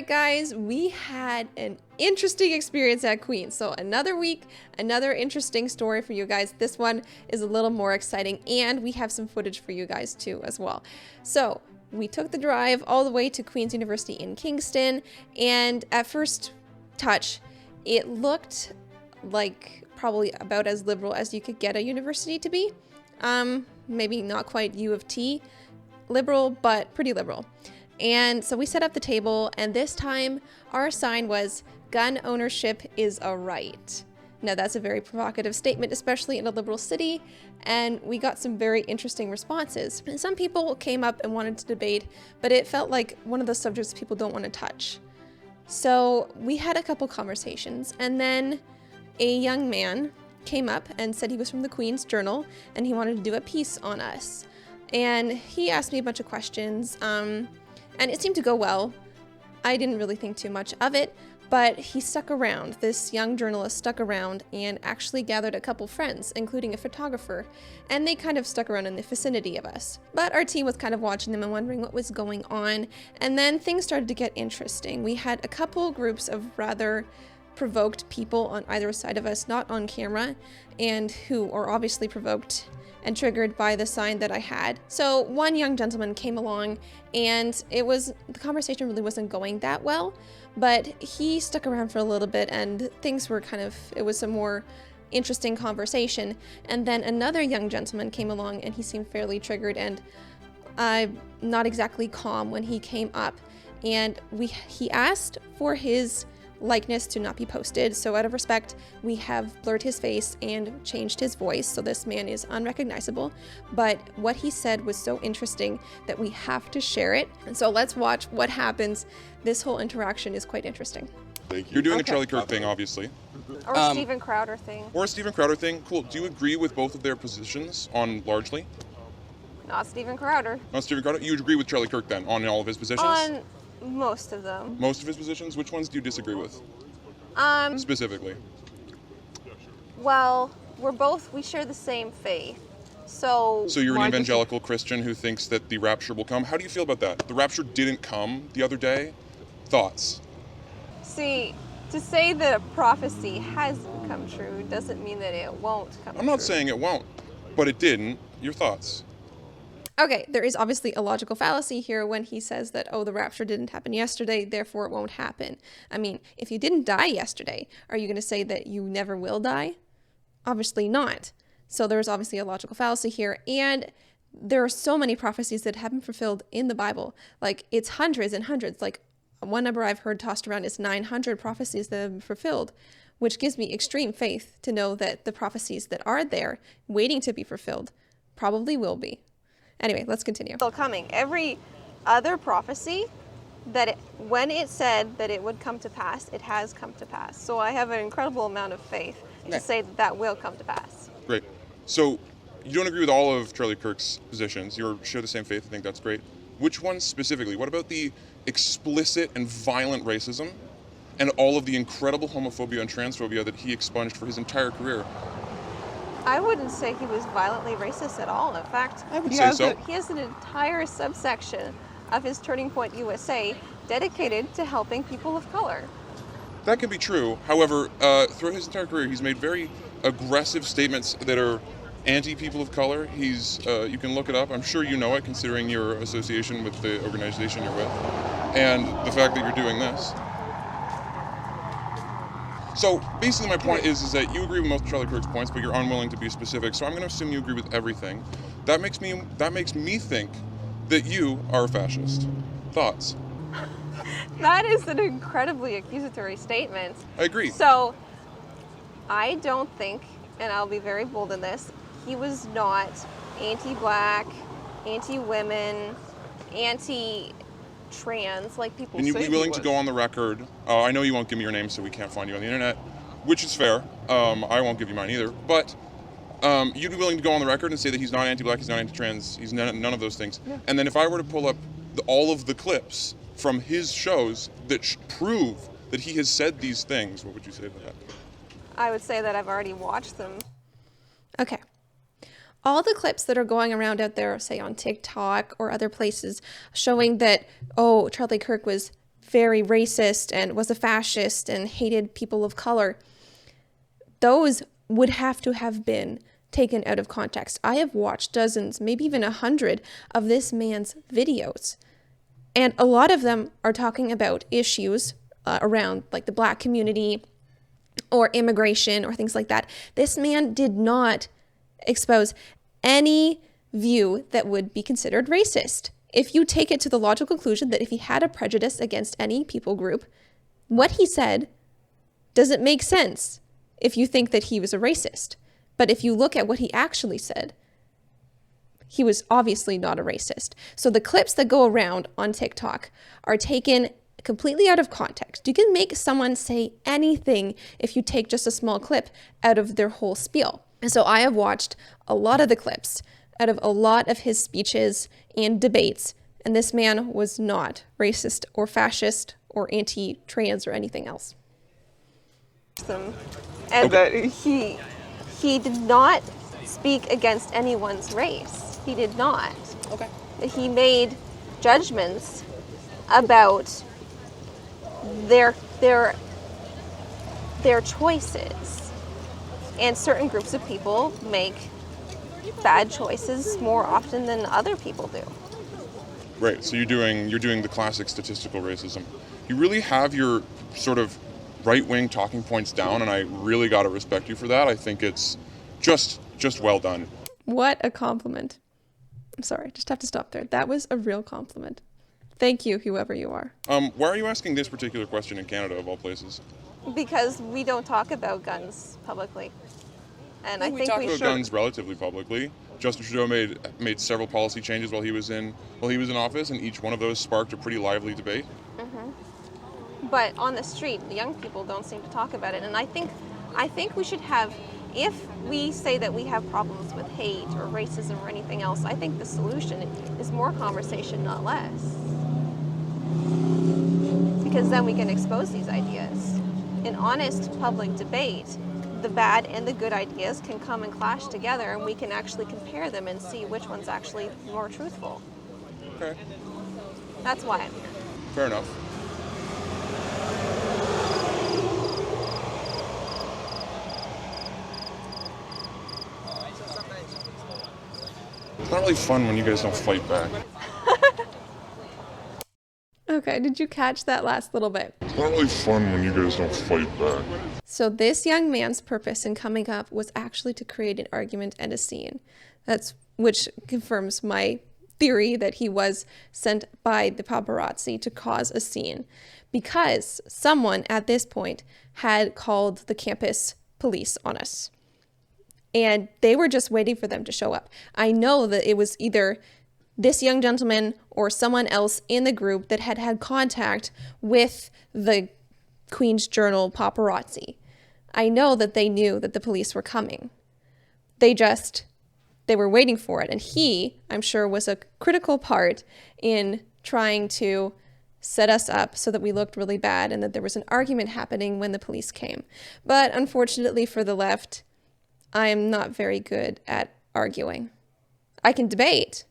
right, guys, we had an interesting experience at Queen. So another week, another interesting story for you guys. This one is a little more exciting, and we have some footage for you guys too as well. So we took the drive all the way to Queen's University in Kingston, and at first touch, it looked like probably about as liberal as you could get a university to be. Maybe not quite U of T liberal, but pretty liberal. And so we set up the table, and this time our sign was "Gun ownership is a right." Now that's a very provocative statement, especially in a liberal city, and we got some very interesting responses. And some people came up and wanted to debate, but it felt like one of the subjects people don't want to touch. So we had a couple conversations, and then a young man came up and said he was from the Queen's Journal, and he wanted to do a piece on us. And he asked me a bunch of questions, and it seemed to go well. I didn't really think too much of it, but he stuck around. This young journalist stuck around and actually gathered a couple friends, including a photographer, and they kind of stuck around in the vicinity of us. But our team was kind of watching them and wondering what was going on, and then things started to get interesting. We had a couple groups of rather provoked people on either side of us, not on camera, and who are obviously provoked and triggered by the sign that I had. So one young gentleman came along, and the conversation really wasn't going that well, but he stuck around for a little bit, and things were it was a more interesting conversation. And then another young gentleman came along, and he seemed fairly triggered and not exactly calm when he came up. And he asked for his likeness to not be posted, so out of respect we have blurred his face and changed his voice, so this man is unrecognizable. But what he said was so interesting that we have to share it, and so let's watch what happens. This whole interaction is quite interesting. Thank you. You're doing a Charlie Kirk thing, obviously. Or a Steven Crowder thing. Or a Steven Crowder thing. Cool. Do you agree with both of their positions on largely? Not Steven Crowder. Not Steven Crowder? You agree with Charlie Kirk then on all of his positions? On most of them. Most of his positions? Which ones do you disagree with? Specifically. Well, we share the same faith. So you're an evangelical Christian who thinks that the rapture will come. How do you feel about that? The rapture didn't come the other day. Thoughts? See, to say that a prophecy hasn't come true doesn't mean that it won't come true. I'm not saying it won't, but it didn't. Your thoughts? Okay, there is obviously a logical fallacy here when he says that, oh, the rapture didn't happen yesterday, therefore it won't happen. I mean, if you didn't die yesterday, are you going to say that you never will die? Obviously not. So there's obviously a logical fallacy here, and there are so many prophecies that have been fulfilled in the Bible. Like, it's hundreds and hundreds. Like, one number I've heard tossed around is 900 prophecies that have been fulfilled, which gives me extreme faith to know that the prophecies that are there waiting to be fulfilled probably will be. Anyway, let's continue. Still coming. Every other prophecy when it said that it would come to pass, it has come to pass. So I have an incredible amount of faith to say that will come to pass. Great. So you don't agree with all of Charlie Kirk's positions. You share the same faith. I think that's great. Which ones specifically? What about the explicit and violent racism and all of the incredible homophobia and transphobia that he expunged for his entire career? I wouldn't say he was violently racist at all. In fact, I would say so. He has an entire subsection of his Turning Point USA dedicated to helping people of color. That can be true. However, throughout his entire career, he's made very aggressive statements that are anti-people of color. You can look it up. I'm sure you know it, considering your association with the organization you're with, and the fact that you're doing this. So basically my point is that you agree with most of Charlie Kirk's points, but you're unwilling to be specific. So I'm going to assume you agree with everything. That makes me think that you are a fascist. Thoughts? That is an incredibly accusatory statement. I agree. So I don't think, and I'll be very bold in this, he was not anti-black, anti-women, anti-trans like people say. And you'd be willing to go on the record, I know you won't give me your name so we can't find you on the internet, which is fair. I won't give you mine either, but you'd be willing to go on the record and say that he's not anti-black, he's not anti-trans, he's none of those things. Yeah. And then if I were to pull up all of the clips from his shows that prove that he has said these things, what would you say to that? I would say that I've already watched them. Okay. All the clips that are going around out there, say on TikTok or other places, showing that, oh, Charlie Kirk was very racist and was a fascist and hated people of color, those would have to have been taken out of context. I have watched dozens, maybe even 100 of this man's videos, and a lot of them are talking about issues around like the Black community or immigration or things like that. This man did not expose any view that would be considered racist. If you take it to the logical conclusion that if he had a prejudice against any people group, what he said doesn't make sense if you think that he was a racist. But if you look at what he actually said, he was obviously not a racist. So the clips that go around on TikTok are taken completely out of context. You can make someone say anything if you take just a small clip out of their whole spiel. And so I have watched a lot of the clips out of a lot of his speeches and debates, and this man was not racist or fascist or anti-trans or anything else. And that he did not speak against anyone's race. He did not. Okay. He made judgments about their choices. And certain groups of people make bad choices more often than other people do. Right, so you're doing the classic statistical racism. You really have your sort of right-wing talking points down, and I really got to respect you for that. I think it's just well done. What a compliment. I'm sorry, I just have to stop there. That was a real compliment. Thank you, whoever you are. Why are you asking this particular question in Canada, of all places? Because we don't talk about guns publicly. And I think talk we about should. guns relatively publicly. Justin Trudeau made several policy changes while he was in office, and each one of those sparked a pretty lively debate. But on the street, the young people don't seem to talk about it. And I think we should have, if we say that we have problems with hate or racism or anything else, I think the solution is more conversation, not less. Because then we can expose these ideas. In honest public debate, the bad and the good ideas can come and clash together, and we can actually compare them and see which one's actually more truthful. Okay, That's why I'm here. fair enough. It's not really fun when you guys don't fight back. Okay, did you catch that last little bit? It's not really fun when you guys don't fight back. So this young man's purpose in coming up was actually to create an argument and a scene. Which confirms my theory that he was sent by the paparazzi to cause a scene, because someone at this point had called the campus police on us. And they were just waiting for them to show up. I know that it was either this young gentleman or someone else in the group that had had contact with the Queen's Journal paparazzi. I know that they knew that the police were coming. They were waiting for it. And he, I'm sure, was a critical part in trying to set us up so that we looked really bad and that there was an argument happening when the police came. But unfortunately for the left, I am not very good at arguing. I can debate,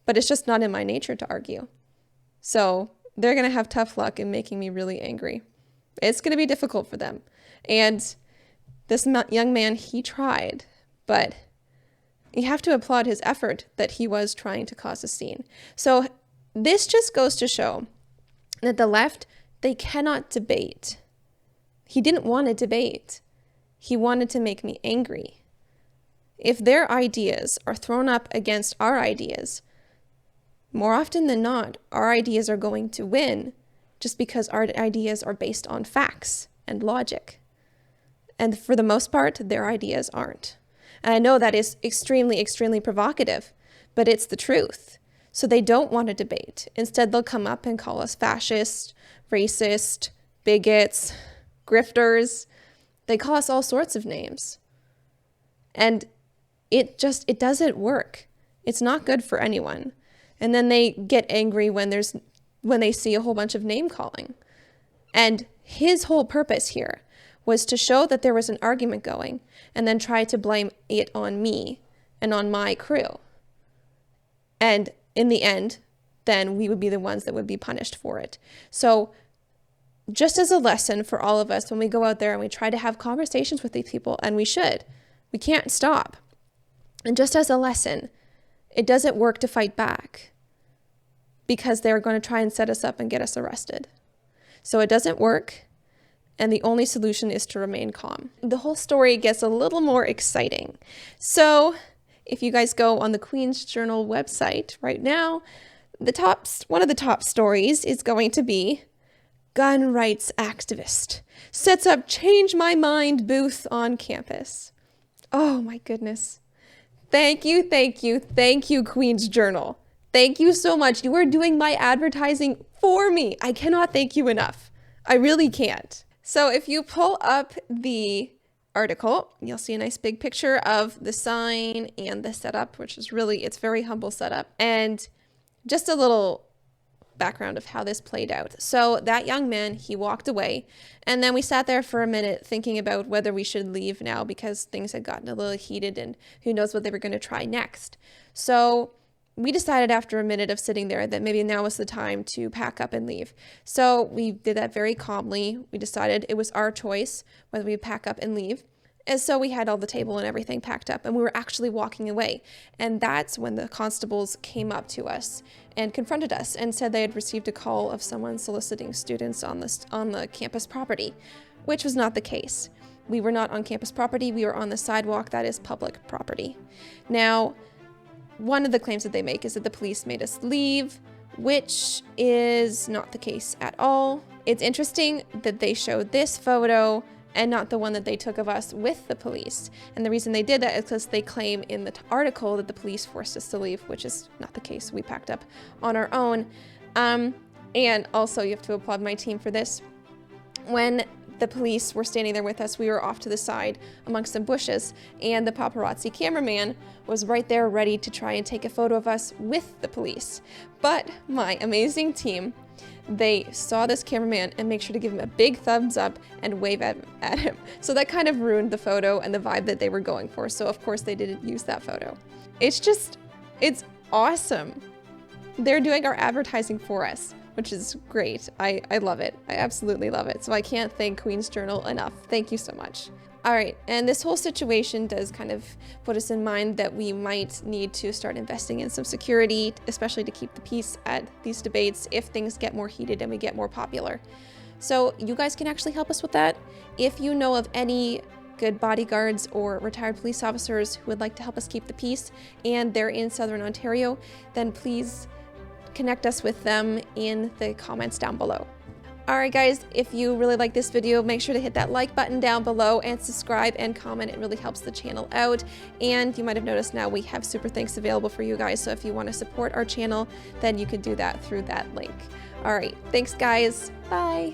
but it's just not in my nature to argue. So they're going to have tough luck in making me really angry. It's going to be difficult for them. And this young man, he tried, but you have to applaud his effort that he was trying to cause a scene. So this just goes to show that the left, they cannot debate. He didn't want to debate. He wanted to make me angry. If their ideas are thrown up against our ideas, more often than not, our ideas are going to win just because our ideas are based on facts and logic. And for the most part, their ideas aren't. And I know that is extremely, extremely provocative, but it's the truth. So they don't want to debate. Instead, they'll come up and call us fascist, racist, bigots, grifters. They call us all sorts of names. And it doesn't work. It's not good for anyone. And then they get angry when they see a whole bunch of name calling. And his whole purpose here was to show that there was an argument going and then try to blame it on me and on my crew. And in the end, then we would be the ones that would be punished for it. So just as a lesson for all of us when we go out there and we try to have conversations with these people, and we should. We can't stop. And just as a lesson, it doesn't work to fight back because they're going to try and set us up and get us arrested. So it doesn't work, and the only solution is to remain calm. The whole story gets a little more exciting. So if you guys go on the Queen's Journal website right now, one of the top stories is going to be gun rights activist sets up change my mind booth on campus. Oh my goodness. Thank you, thank you, thank you, Queen's Journal. Thank you so much. You are doing my advertising for me. I cannot thank you enough. I really can't. So if you pull up the article, you'll see a nice big picture of the sign and the setup, which is it's very humble setup. And just a little background of how this played out. So that young man, he walked away, and then we sat there for a minute thinking about whether we should leave now because things had gotten a little heated and who knows what they were going to try next. So we decided after a minute of sitting there that maybe now was the time to pack up and leave. So we did that very calmly. We decided it was our choice whether we pack up and leave. And so we had all the table and everything packed up, and we were actually walking away. And that's when the constables came up to us and confronted us and said they had received a call of someone soliciting students on the campus property, which was not the case. We were not on campus property. We were on the sidewalk. That is public property. Now, one of the claims that they make is that the police made us leave, which is not the case at all. It's interesting that they showed this photo and not the one that they took of us with the police. And the reason they did that is because they claim in the article that the police forced us to leave, which is not the case. We packed up on our own. And also, you have to applaud my team for this. When the police were standing there with us, we were off to the side amongst some bushes, and the paparazzi cameraman was right there ready to try and take a photo of us with the police. But my amazing team, they saw this cameraman and make sure to give him a big thumbs up and wave at him. So that kind of ruined the photo and the vibe that they were going for. So of course they didn't use that photo. It's awesome. They're doing our advertising for us, which is great. I love it. I absolutely love it. So I can't thank Queen's Journal enough. Thank you so much. All right, and this whole situation does kind of put us in mind that we might need to start investing in some security, especially to keep the peace at these debates if things get more heated and we get more popular. So you guys can actually help us with that. If you know of any good bodyguards or retired police officers who would like to help us keep the peace and they're in Southern Ontario, then please connect us with them in the comments down below. Alright guys, if you really like this video, make sure to hit that like button down below and subscribe and comment. It really helps the channel out. And you might have noticed now we have super thanks available for you guys, so if you want to support our channel, then you can do that through that link. Alright, thanks guys. Bye!